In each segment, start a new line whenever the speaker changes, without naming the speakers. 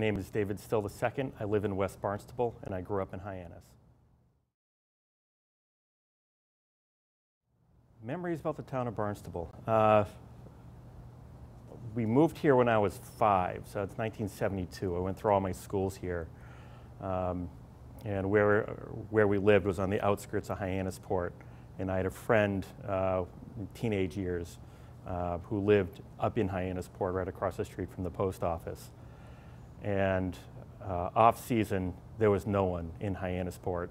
name is David Still II. I live in West Barnstable, and I grew up in Hyannis. Memories about the town of Barnstable. We moved here when I was 5, so it's 1972. I went through all my schools here. And where we lived was on the outskirts of Hyannisport. And I had a friend in teenage years who lived up in Hyannisport, right across the street from the post office. And off-season, there was no one in Hyannisport.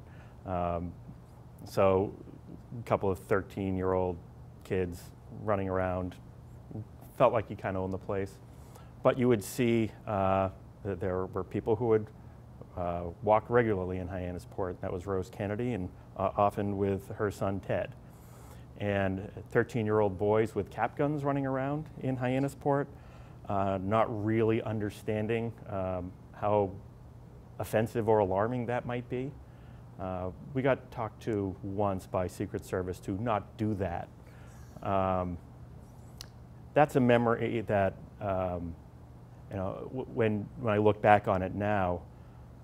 So a couple of 13-year-old kids running around, felt like you kind of owned the place. But you would see that there were people who would walk regularly in Hyannisport. That was Rose Kennedy, and often with her son Ted. And 13-year-old boys with cap guns running around in Hyannisport, not really understanding how offensive or alarming that might be. We got talked to once by Secret Service to not do that. That's a memory that, you know, when I look back on it now,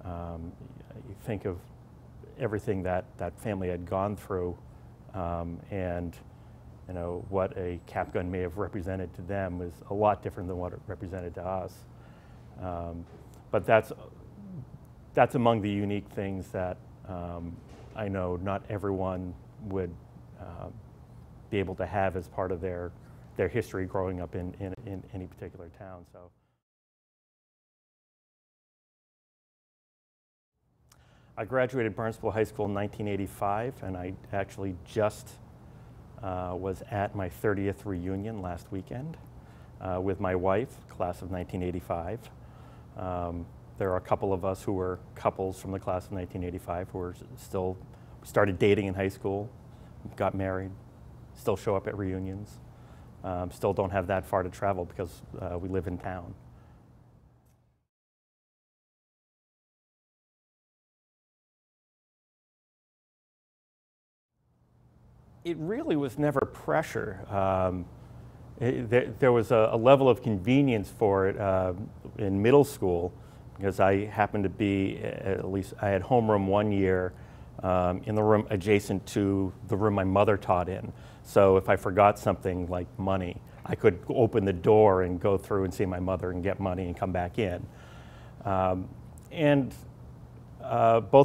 you think of everything that family had gone through, and you know what a cap gun may have represented to them was a lot different than what it represented to us. But that's among the unique things that I know not everyone would be able to have as part of their history growing up in any particular town. So. I graduated Barnstable High School in 1985, and I actually just was at my 30th reunion last weekend with my wife, class of 1985. There are a couple of us who were couples from the class of 1985 who are still started dating in high school, got married, still show up at reunions, still don't have that far to travel because we live in town. It really was never pressure. There was a level of convenience for it in middle school because I happened to be, at least I had homeroom one year in the room adjacent to the room my mother taught in. So if I forgot something like money, I could open the door and go through and see my mother and get money and come back in. Both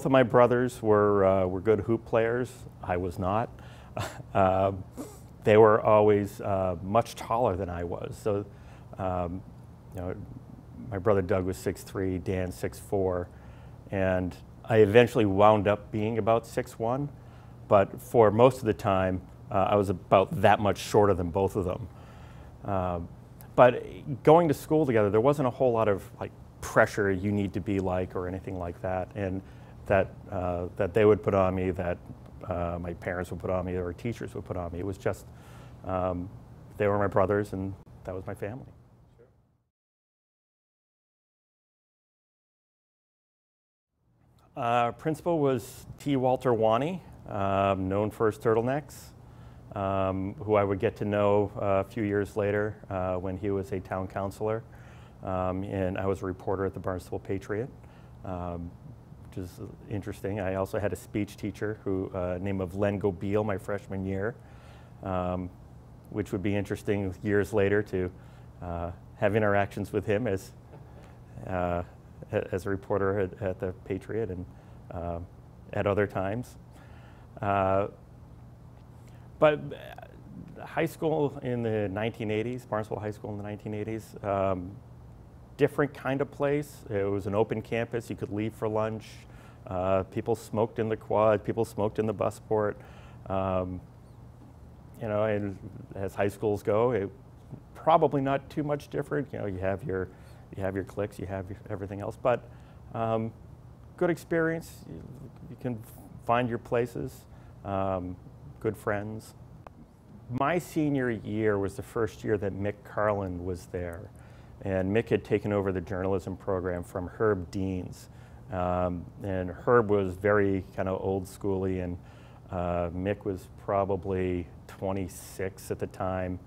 of my brothers were good hoop players. I was not. They were always much taller than I was. So, you know, my brother Doug was 6'3", Dan 6'4", and I eventually wound up being about 6'1", but for most of the time, I was about that much shorter than both of them. But going to school together, there wasn't a whole lot of like pressure you need to be like or anything like that, and that they would put on me, that my parents would put on me, or teachers would put on me. It was just, they were my brothers, and that was my family. Principal was T. Walter Wani, known for his turtlenecks, who I would get to know a few years later when he was a town councilor, and I was a reporter at the Barnstable Patriot. Which is interesting. I also had a speech teacher who, name of Len Gobeil, my freshman year, which would be interesting years later to have interactions with him as a reporter at the Patriot and at other times. But high school in the 1980s, Barnstable High School in the 1980s, different kind of place. It was an open campus. You could leave for lunch. People smoked in the quad. People smoked in the busport. You know, and as high schools go, it probably not too much different. You know, you have your cliques, you have everything else. But good experience. You can find your places. Good friends. My senior year was the first year that Mick Carlin was there. And Mick had taken over the journalism program from Herb Deans. And Herb was very kind of old schooly, and Mick was probably 26 at the time.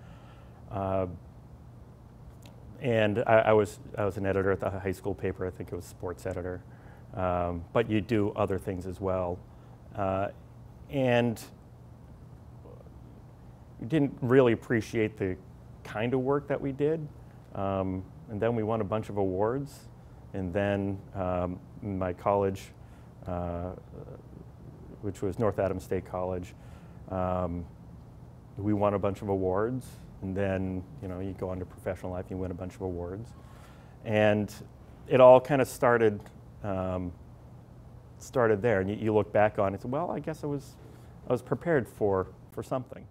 And I was an editor at the high school paper. I think it was sports editor. But you do other things as well. And we didn't really appreciate the kind of work that we did. And then we won a bunch of awards. And then my college, which was North Adams State College, we won a bunch of awards. And then, you go on to professional life, you win a bunch of awards. And it all kind of started there. And you look back on it and say, well, I guess I was prepared for something.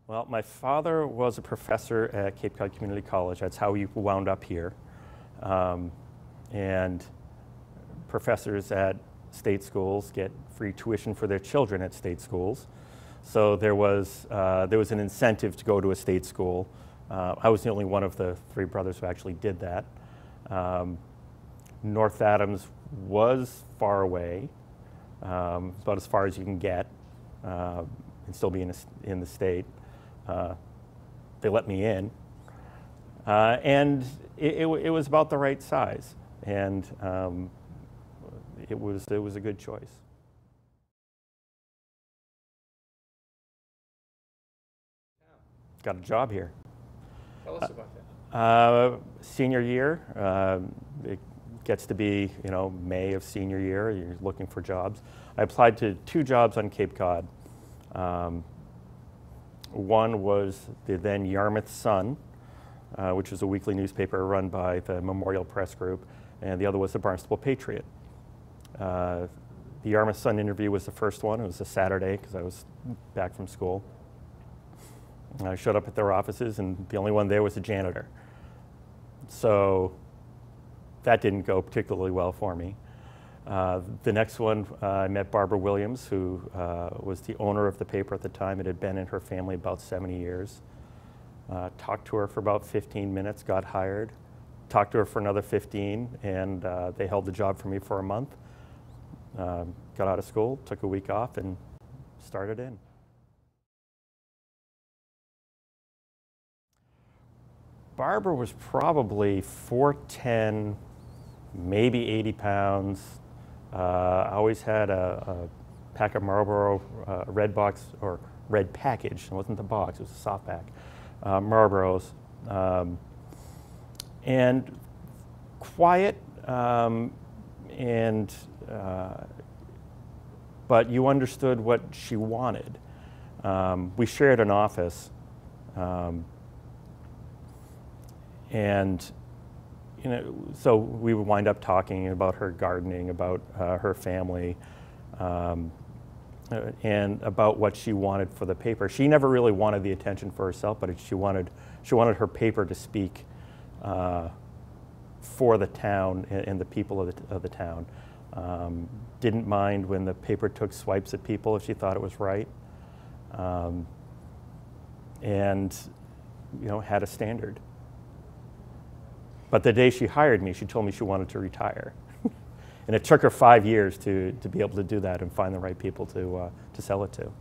Well, my father was a professor at Cape Cod Community College. That's how he wound up here. And professors at state schools get free tuition for their children at state schools. So there was an incentive to go to a state school. I was the only one of the three brothers who actually did that. North Adams was far away, about as far as you can get and still be in the state. They let me in, and it was about the right size, and it was a good choice. Got a job here.
Tell us about that.
Senior year, it gets to be May of senior year. You're looking for jobs. I applied to 2 jobs on Cape Cod. One was the then Yarmouth Sun, which is a weekly newspaper run by the Memorial Press Group, and the other was the Barnstable Patriot. The Yarmouth Sun interview was the first one. It was a Saturday because I was back from school. I showed up at their offices, and the only one there was a janitor. So that didn't go particularly well for me. The next one, I met Barbara Williams, who was the owner of the paper at the time. It had been in her family about 70 years. Talked to her for about 15 minutes, got hired. Talked to her for another 15, and they held the job for me for a month. Got out of school, took a week off, and started in. Barbara was probably 4'10", maybe 80 pounds. I always had a pack of Marlboro red box, or red package. It wasn't the box, it was a soft pack. Marlboros. And quiet, but you understood what she wanted. We shared an office. And so we would wind up talking about her gardening, about her family, and about what she wanted for the paper. She never really wanted the attention for herself, but she wanted her paper to speak for the town and the people of the town. Didn't mind when the paper took swipes at people if she thought it was right, and had a standard. But the day she hired me, she told me she wanted to retire. And it took her 5 years to be able to do that and find the right people to sell it to.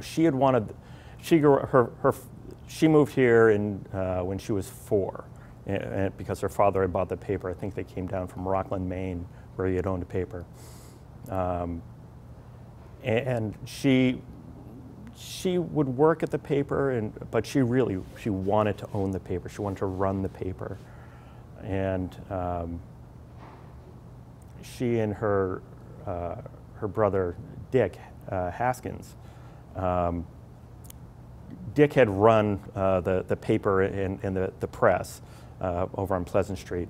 She had wanted, she moved here when she was 4, and because her father had bought the paper. I think they came down from Rockland, Maine, where he had owned a paper. And she would work at the paper, but she wanted to own the paper. She wanted to run the paper. And she and her brother, Dick Haskins, Dick had run the paper and the press over on Pleasant Street.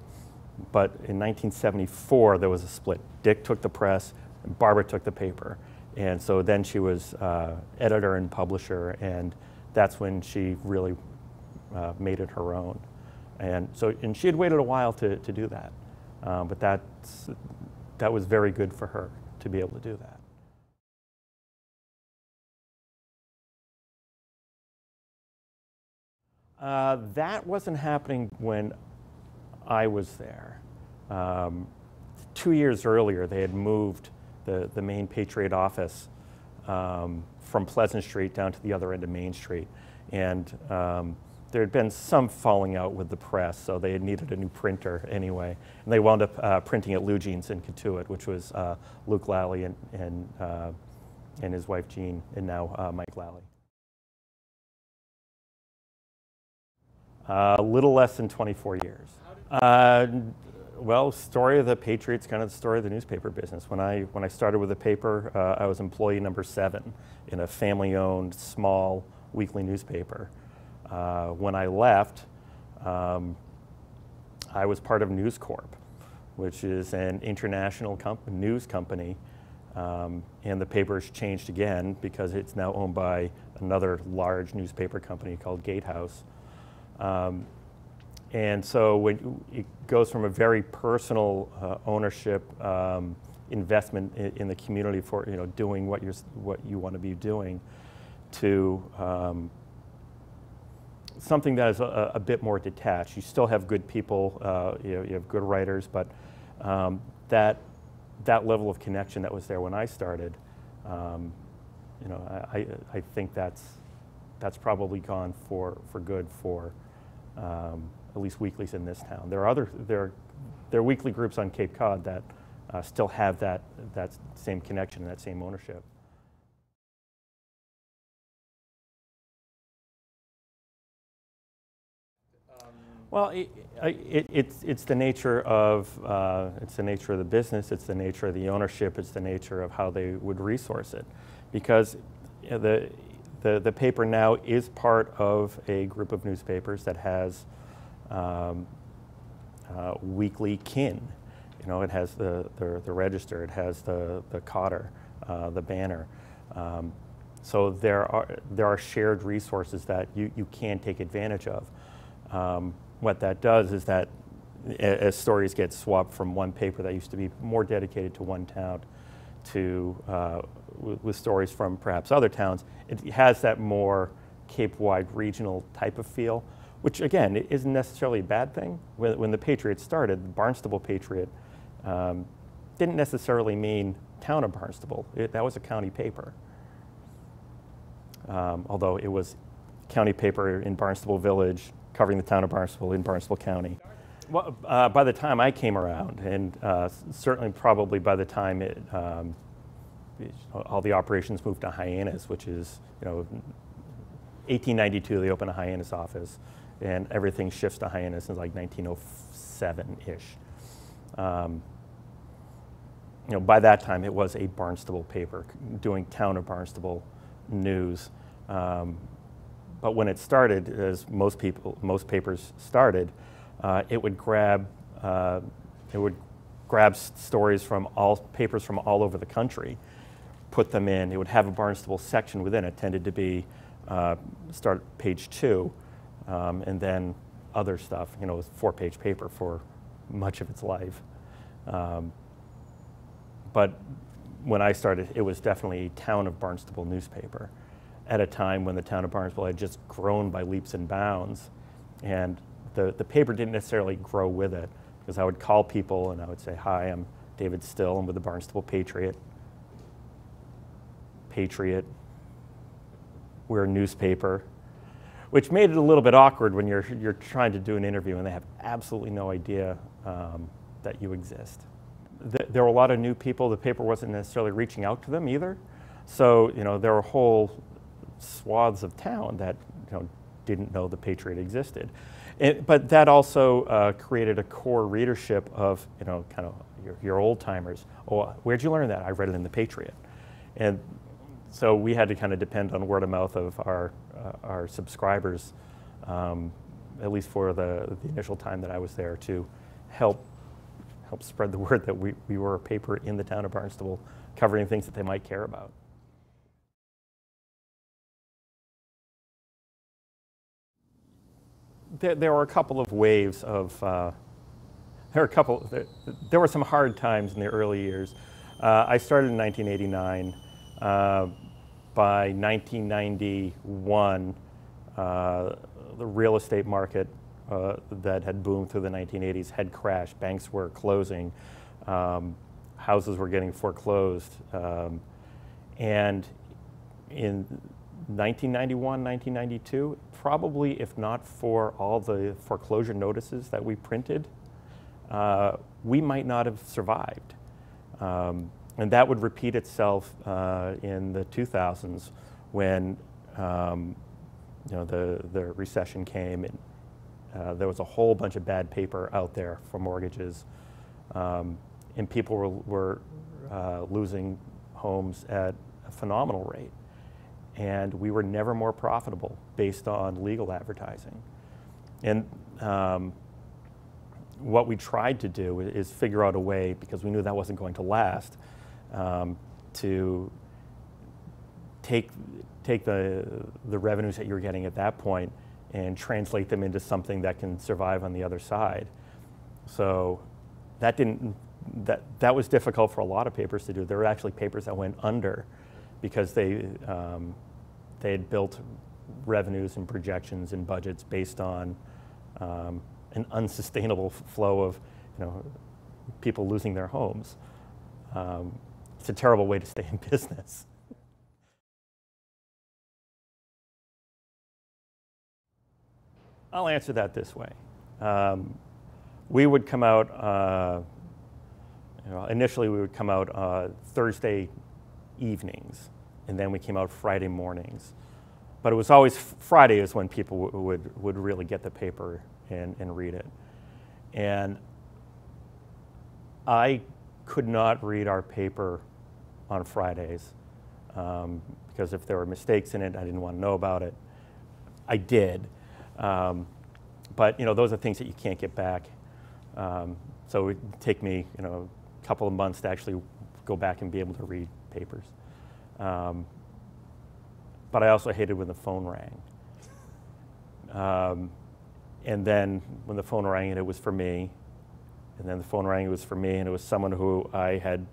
But in 1974, there was a split. Dick took the press, and Barbara took the paper. And so then she was editor and publisher, and that's when she really made it her own. And she had waited a while to do that, but that was very good for her to be able to do that. That wasn't happening when I was there. 2 years earlier, they had moved the main Patriot office from Pleasant Street down to the other end of Main Street. And there had been some falling out with the press, so they had needed a new printer anyway. And they wound up printing at Lugene's in Cotuit, which was Luke Lally and his wife Jean, and now Mike Lally. A little less than 24 years. Well, story of the Patriots, kind of the story of the newspaper business. When I started with the paper, I was employee number 7 in a family-owned, small weekly newspaper. When I left, I was part of News Corp, which is an international news company, and the paper's changed again because it's now owned by another large newspaper company called Gatehouse. And so when it goes from a very personal ownership investment in the community for doing what you want to be doing to something that is a bit more detached. You still have good people, you have good writers, but that level of connection that was there when I started, I think that's probably gone for good for at least weeklies in this town. There are weekly groups on Cape Cod that still have that same connection and that same ownership. Well, it's the nature of the business. It's the nature of the ownership. It's the nature of how they would resource it, because the paper now is part of a group of newspapers that has weekly kin. It has the Register. It has the Cotter, the Banner. So there are shared resources that you can take advantage of. What that does is that as stories get swapped from one paper that used to be more dedicated to one town to with stories from perhaps other towns, it has that more Cape-wide regional type of feel, which again isn't necessarily a bad thing. When the Patriot started, the Barnstable Patriot didn't necessarily mean town of Barnstable. That was a county paper, although it was county paper in Barnstable Village, covering the town of Barnstable in Barnstable County. Well, by the time I came around, and certainly probably by the time all the operations moved to Hyannis, which is 1892 they opened a Hyannis office, and everything shifts to Hyannis in like 1907-ish. By that time it was a Barnstable paper doing town of Barnstable news. But when it started, as most papers started, it would grab stories from papers from all over the country, put them in. It would have a Barnstable section within it. Tended to be start page 2, and then other stuff. It was a 4-page paper for much of its life. But when I started, it was definitely a town of Barnstable newspaper, at a time when the town of Barnstable had just grown by leaps and bounds. And the paper didn't necessarily grow with it, because I would call people and I would say, "Hi, I'm David Still, I'm with the Barnstable Patriot. We're a newspaper," which made it a little bit awkward when you're trying to do an interview and they have absolutely no idea that you exist. There were a lot of new people. The paper wasn't necessarily reaching out to them either. So there were whole swaths of town that didn't know the Patriot existed. But that also created a core readership of kind of your old timers. "Oh, where'd you learn that?" "I read it in the Patriot." And so we had to kind of depend on word of mouth of our subscribers, at least for the initial time that I was there, to help spread the word that we were a paper in the town of Barnstable, covering things that they might care about. There were a couple of waves of, there were some hard times in the early years. I started in 1989. By 1991, the real estate market that had boomed through the 1980s had crashed. Banks were closing. Houses were getting foreclosed. And in 1991, 1992, probably if not for all the foreclosure notices that we printed, we might not have survived. And that would repeat itself in the 2000s when the recession came, and there was a whole bunch of bad paper out there for mortgages, and people were losing homes at a phenomenal rate. And we were never more profitable based on legal advertising. And what we tried to do is figure out a way, because we knew that wasn't going to last, to take the revenues that you were getting at that point and translate them into something that can survive on the other side. So that was difficult for a lot of papers to do. There were actually papers that went under because they had built revenues and projections and budgets based on an unsustainable flow of people losing their homes. It's a terrible way to stay in business. I'll answer that this way. We would come out, initially we would come out Thursday evenings, and then we came out Friday mornings. But it was always Friday is when people would really get the paper and read it. And I could not read our paper on Fridays because if there were mistakes in it, I didn't want to know about it. I did. But those are things that you can't get back. So it would take me a couple of months to actually go back and be able to read papers. But I also hated when the phone rang. And then when the phone rang and it was for me, and then the phone rang, it was for me, and it was someone who I had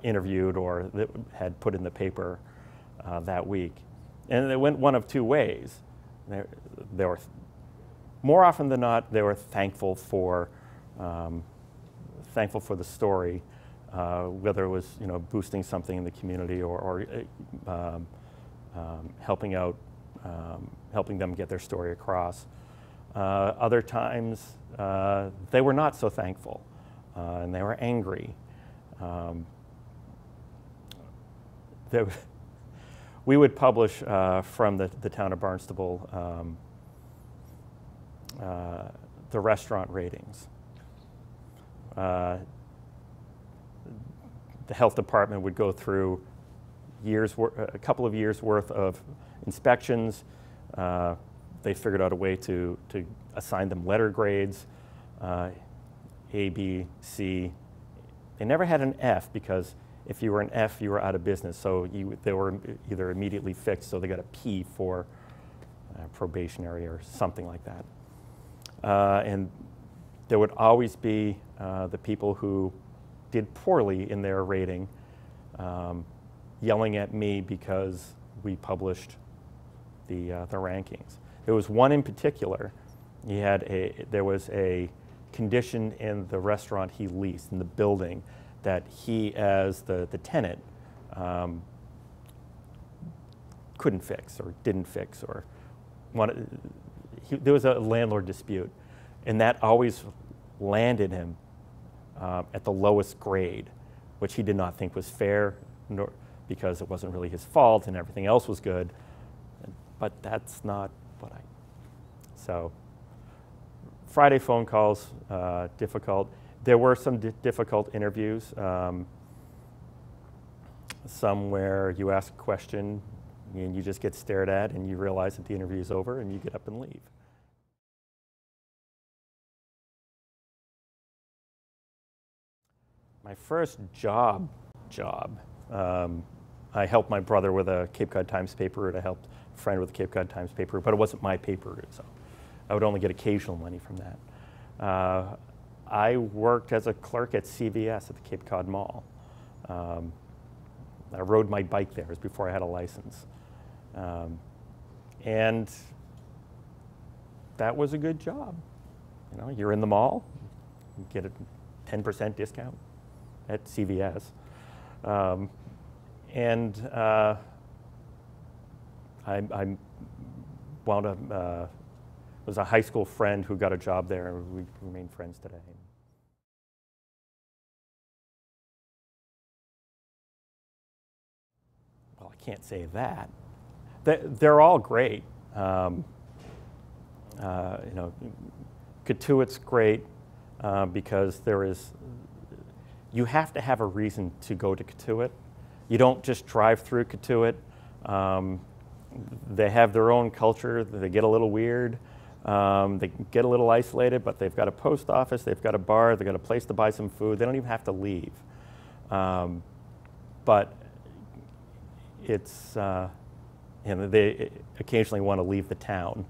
interviewed or that had put in the paper that week. And it went one of two ways. They were, more often than not, they were thankful for the story, whether it was boosting something in the community or helping them get their story across. Other times, they were not so thankful, and they were angry. We would publish from the town of Barnstable the restaurant ratings. The health department would go through a couple of years worth of inspections. They figured out a way to assign them letter grades, A, B, C. They never had an F because if you were an F, you were out of business. So they were either immediately fixed, so they got a P for probationary or something like that. And there would always be the people who did poorly in their rating yelling at me because we published the rankings. There was one in particular. There was a condition in the restaurant he leased, in the building, that he, as the tenant, couldn't fix or didn't fix, or there was a landlord dispute, and that always landed him at the lowest grade, which he did not think was fair, because it wasn't really his fault and everything else was good. But that's not what so Friday phone calls, difficult. There were some difficult interviews, some where you ask a question and you just get stared at and you realize that the interview is over and you get up and leave. My first job, I helped my brother with a Cape Cod Times paper, and I helped a friend with a Cape Cod Times paper, but it wasn't my paper, so I would only get occasional money from that. I worked as a clerk at CVS at the Cape Cod Mall. I rode my bike there. It was before I had a license. And that was a good job. You're in the mall, you get a 10% discount at CVS. I wound up, was a high school friend who got a job there, and we remain friends today. Well, I can't say that. They're all great. You know, Cotuit's great because you have to have a reason to go to Cotuit. You don't just drive through Cotuit. They have their own culture. They get a little weird. They get a little isolated, but they've got a post office, they've got a bar, they've got a place to buy some food. They don't even have to leave. But it's, you know, they occasionally want to leave the town,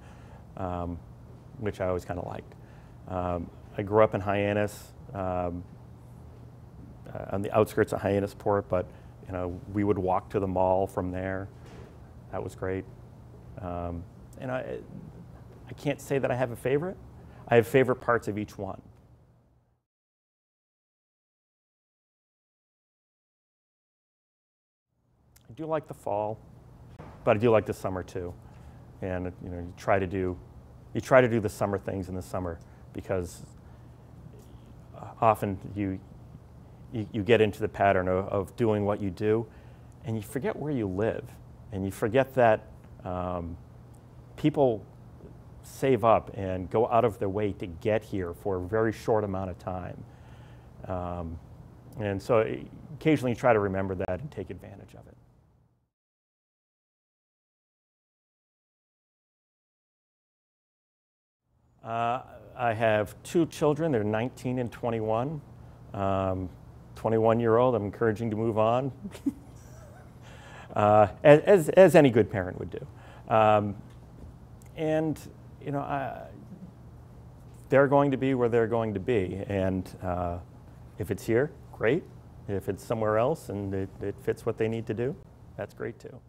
which I always kind of liked. I grew up in Hyannis, on the outskirts of Hyannisport, but you know, we would walk to the mall from there. That was great. And I can't say that I have a favorite. I have favorite parts of each one. I do like the fall, but I do like the summer too. And you know, you try to do the summer things in the summer, because often you get into the pattern of doing what you do, and you forget where you live, and you forget that people save up and go out of their way to get here for a very short amount of time. And so occasionally you try to remember that and take advantage of it. I have two children. They're 19 and 21. 21-year-old, I'm encouraging to move on, as any good parent would do. And you know, they're going to be where they're going to be, and if it's here, great. If it's somewhere else and it fits what they need to do, that's great too.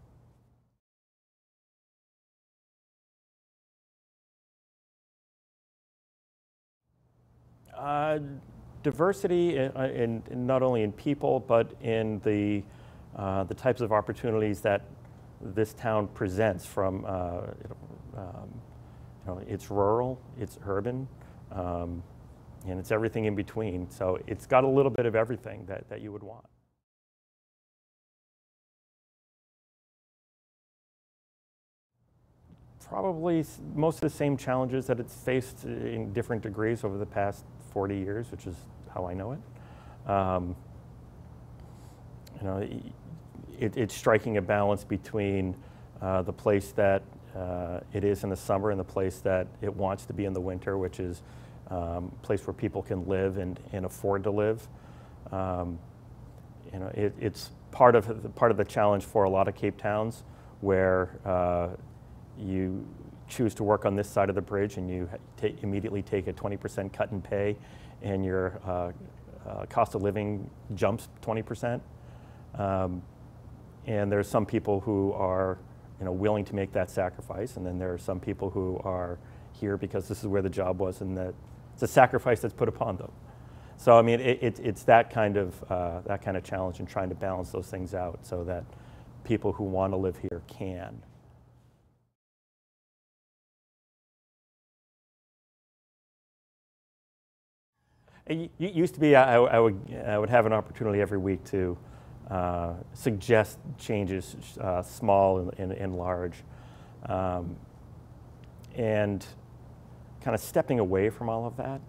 Diversity in not only in people, but in the types of opportunities that this town presents. From you know, it's rural, it's urban, and it's everything in between. So it's got a little bit of everything that you would want. Probably most of the same challenges that it's faced in different degrees over the past 40 years, which is how I know it. You know, it's striking a balance between the place that it is in the summer and the place that it wants to be in the winter, which is a place where people can live and afford to live. You know, it's part of the challenge for a lot of Cape Towns, where you choose to work on this side of the bridge and you immediately take a 20% cut in pay, and your cost of living jumps 20%. And there's some people who are, you know, willing to make that sacrifice, and then there are some people who are here because this is where the job was, and that it's a sacrifice that's put upon them. So I mean, it's that kind of challenge, and trying to balance those things out so that people who want to live here can. It used to be I would have an opportunity every week to suggest changes, small and large, and kind of stepping away from all of that.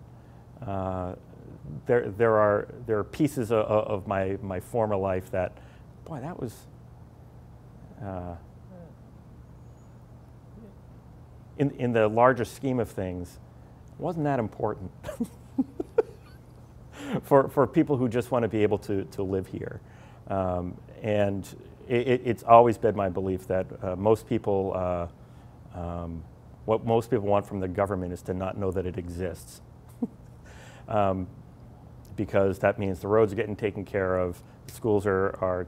There are pieces of my former life that, boy, that was in the larger scheme of things, wasn't that important. For people who just want to be able to live here. And it's always been my belief that most people, what most people want from the government is to not know that it exists. Because that means the roads are getting taken care of, the schools are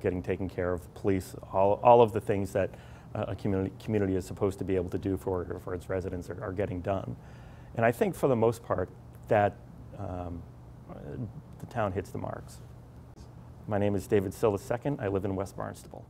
getting taken care of, the police, all of the things that a community is supposed to be able to do for its residents are getting done. And I think for the most part that the town hits the marks. My name is David Sill II. I live in West Barnstable.